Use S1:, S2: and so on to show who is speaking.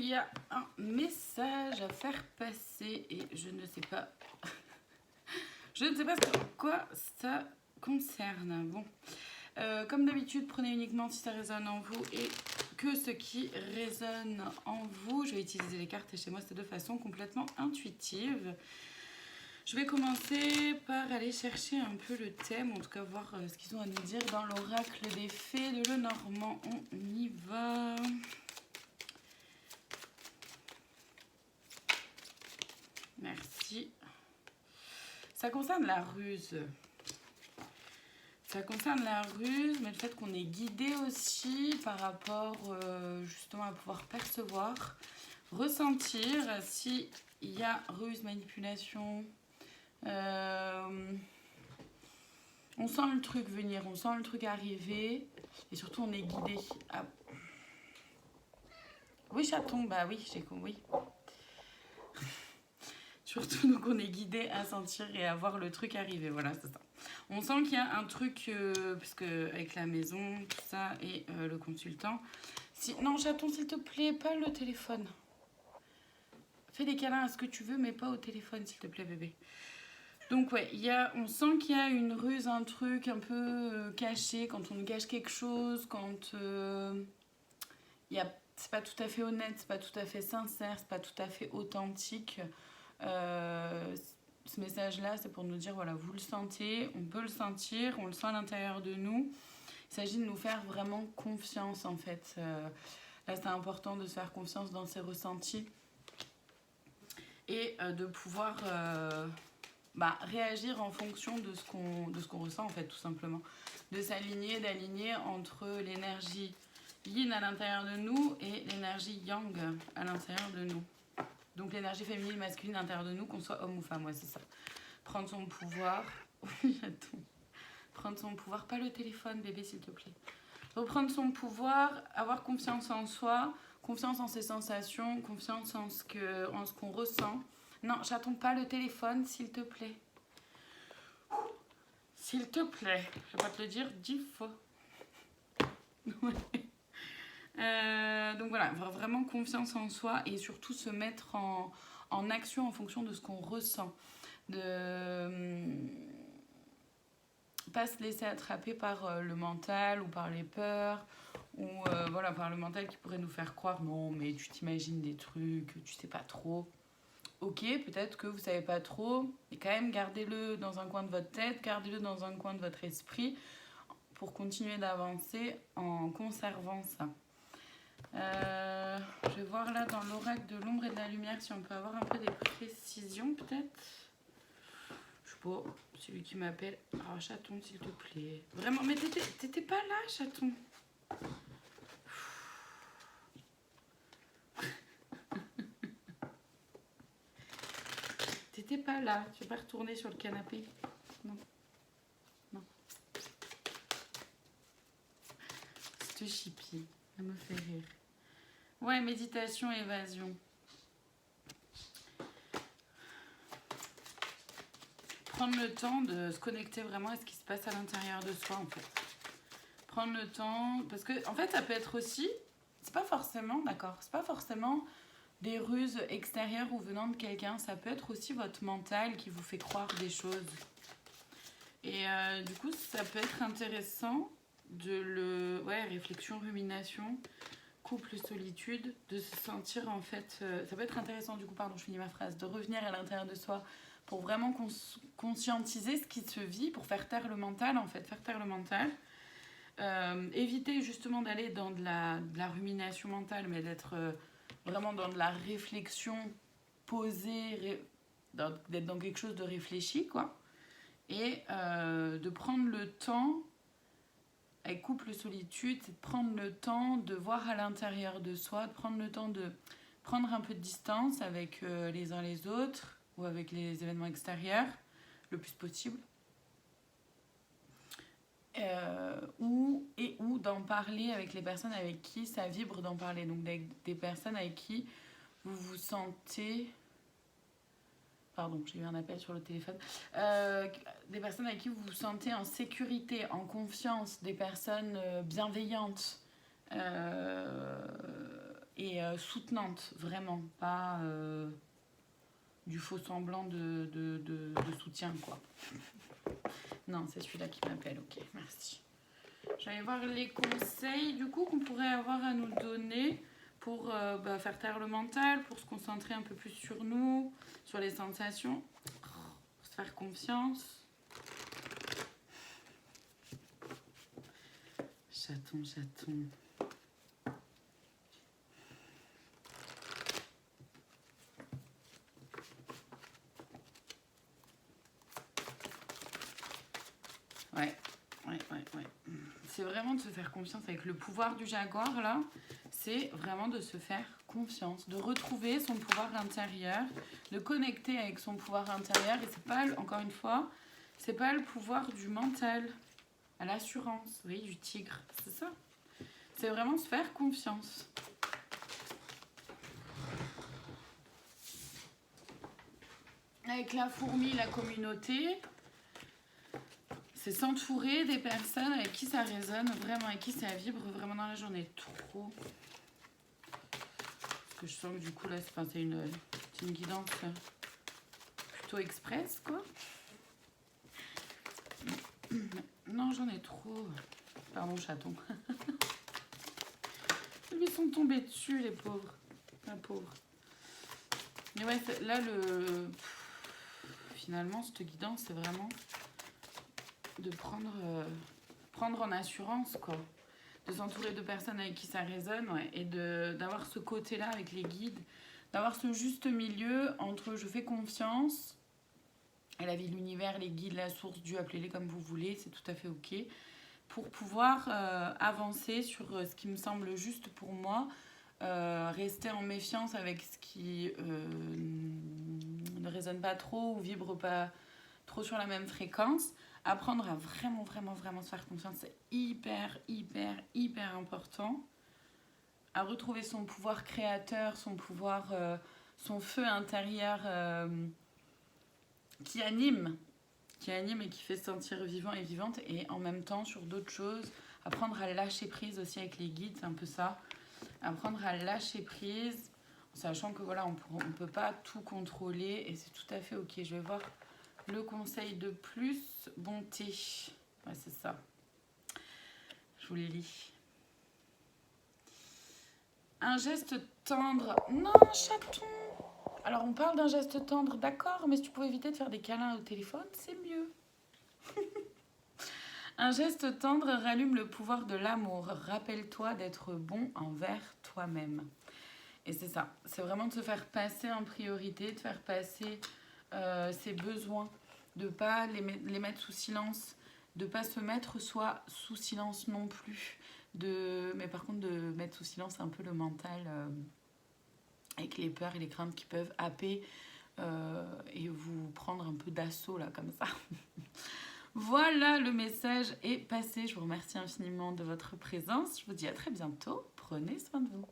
S1: qu'il y a un message à faire passer et je ne sais pas. Je ne sais pas quoi ça concerne. Bon, comme d'habitude, prenez uniquement si ça résonne en vous et que ce qui résonne en vous. Je vais utiliser les cartes et chez moi, c'est de façon complètement intuitive. Je vais commencer par aller chercher un peu le thème, en tout cas voir ce qu'ils ont à nous dire dans l'oracle des fées de Lenormand. On y va. Merci. Ça concerne la ruse. Ça concerne la ruse, mais le fait qu'on est guidé aussi par rapport justement à pouvoir percevoir, ressentir s'il y a ruse, manipulation. On sent le truc venir, on sent le truc arriver et surtout on est guidé. Ah. Oui, chaton, bah oui, j'ai compris. Surtout donc on est guidé à sentir et à voir le truc arriver, voilà, c'est ça. On sent qu'il y a un truc, parce que avec la maison, tout ça, et le consultant. Non, chaton, s'il te plaît, pas le téléphone. Fais des câlins à ce que tu veux, mais pas au téléphone, s'il te plaît, bébé. Donc ouais, on sent qu'il y a une ruse, un truc un peu caché, quand on nous cache quelque chose, quand c'est pas tout à fait honnête, c'est pas tout à fait sincère, c'est pas tout à fait authentique. Ce message-là, c'est pour nous dire, voilà, vous le sentez, on peut le sentir, on le sent à l'intérieur de nous. Il s'agit de nous faire vraiment confiance, en fait. Là, c'est important de se faire confiance dans ses ressentis et de pouvoir réagir en fonction de ce qu'on ressent, en fait, tout simplement. De s'aligner, d'aligner entre l'énergie yin à l'intérieur de nous et l'énergie yang à l'intérieur de nous. Donc l'énergie féminine, masculine à l'intérieur de nous, qu'on soit homme ou femme, ouais, c'est ça. Prendre son pouvoir. Prendre son pouvoir, pas le téléphone, bébé, s'il te plaît. Reprendre son pouvoir, avoir confiance en soi, confiance en ses sensations, confiance en ce qu'on ressent. Non, chaton, pas le téléphone, s'il te plaît. S'il te plaît. Je vais pas te le dire 10 fois. Donc voilà, vraiment confiance en soi et surtout se mettre en action en fonction de ce qu'on ressent. Pas se laisser attraper par le mental ou par les peurs ou par le mental qui pourrait nous faire croire non mais tu t'imagines des trucs, tu sais pas trop. Ok, peut-être que vous savez pas trop, mais quand même gardez-le dans un coin de votre tête, gardez-le dans un coin de votre esprit pour continuer d'avancer en conservant ça. Je vais voir là dans l'oracle de l'ombre et de la lumière si on peut avoir un peu des précisions peut-être. Je sais pas, celui qui m'appelle. Ah, chaton, s'il te plaît. Vraiment, mais t'étais pas là, chaton. T'étais pas là. Tu vas pas retourner sur le canapé. Non. Non. Cette chipie, elle me fait rire. Ouais, méditation, évasion. Prendre le temps de se connecter vraiment à ce qui se passe à l'intérieur de soi, en fait. Prendre le temps, parce que, en fait, ça peut être aussi, c'est pas forcément des ruses extérieures ou venant de quelqu'un, ça peut être aussi votre mental qui vous fait croire des choses. Et du coup, ça peut être intéressant réflexion, rumination, couple, solitude, de se sentir en fait, ça peut être intéressant du coup, je finis ma phrase, de revenir à l'intérieur de soi pour vraiment conscientiser ce qui se vit, pour faire taire le mental en fait, éviter justement d'aller dans de la rumination mentale, mais d'être vraiment dans de la réflexion posée, d'être dans quelque chose de réfléchi quoi, et de prendre le temps. Avec couple solitude, c'est de prendre le temps de voir à l'intérieur de soi, de prendre le temps de prendre un peu de distance avec les uns les autres ou avec les événements extérieurs le plus possible. Ou d'en parler avec les personnes avec qui ça vibre d'en parler. Donc des personnes avec qui vous vous sentez... Pardon, j'ai eu un appel sur le téléphone. Des personnes avec qui vous vous sentez en sécurité, en confiance, des personnes bienveillantes et soutenante, vraiment, pas du faux semblant de soutien, quoi. Non, c'est celui-là qui m'appelle, ok, merci. J'allais voir les conseils, du coup, qu'on pourrait avoir à nous donner pour faire taire le mental, pour se concentrer un peu plus sur nous, sur les sensations, pour se faire confiance. Chaton, chaton. Ouais. C'est vraiment de se faire confiance avec le pouvoir du jaguar, là. C'est vraiment de se faire confiance, de retrouver son pouvoir intérieur, de connecter avec son pouvoir intérieur. Et c'est pas, encore une fois, c'est pas le pouvoir du mental, à l'assurance, oui, du tigre. C'est ça. C'est vraiment se faire confiance. Avec la fourmi, la communauté, c'est s'entourer des personnes avec qui ça résonne vraiment, avec qui ça vibre vraiment dans la journée. Trop. Parce que je sens que du coup là, c'est une guidance plutôt express, quoi. Non, j'en ai trop. Pardon, chaton. Ils lui sont tombés dessus, les pauvres. La pauvre. Mais ouais, là, finalement, cette guidance, c'est vraiment de prendre en assurance, quoi. De s'entourer de personnes avec qui ça résonne, ouais, et d'avoir ce côté-là avec les guides, d'avoir ce juste milieu entre je fais confiance et la vie, l'univers, les guides, la source, Dieu, appelez-les comme vous voulez, c'est tout à fait ok, pour pouvoir avancer sur ce qui me semble juste pour moi, rester en méfiance avec ce qui ne résonne pas trop ou vibre pas trop sur la même fréquence. Apprendre à vraiment se faire confiance, c'est hyper important. À retrouver son pouvoir créateur, son pouvoir, son feu intérieur qui anime et qui fait se sentir vivant et vivante. Et en même temps, sur d'autres choses, apprendre à lâcher prise aussi avec les guides, c'est un peu ça. Apprendre à lâcher prise, en sachant que voilà, on peut pas tout contrôler et c'est tout à fait ok. Je vais voir le conseil de plus, bonté. Ouais, c'est ça. Je vous le lis. Un geste tendre. Non, chaton. Alors, on parle d'un geste tendre, d'accord, mais si tu pouvais éviter de faire des câlins au téléphone, c'est mieux. Un geste tendre rallume le pouvoir de l'amour. Rappelle-toi d'être bon envers toi-même. Et c'est ça. C'est vraiment de se faire passer en priorité, de faire passer ses besoins, de ne pas les mettre sous silence, de ne pas se mettre soi sous silence non plus. Mais par contre, de mettre sous silence un peu le mental avec les peurs et les craintes qui peuvent happer et vous prendre un peu d'assaut là comme ça. Voilà, le message est passé. Je vous remercie infiniment de votre présence. Je vous dis à très bientôt. Prenez soin de vous.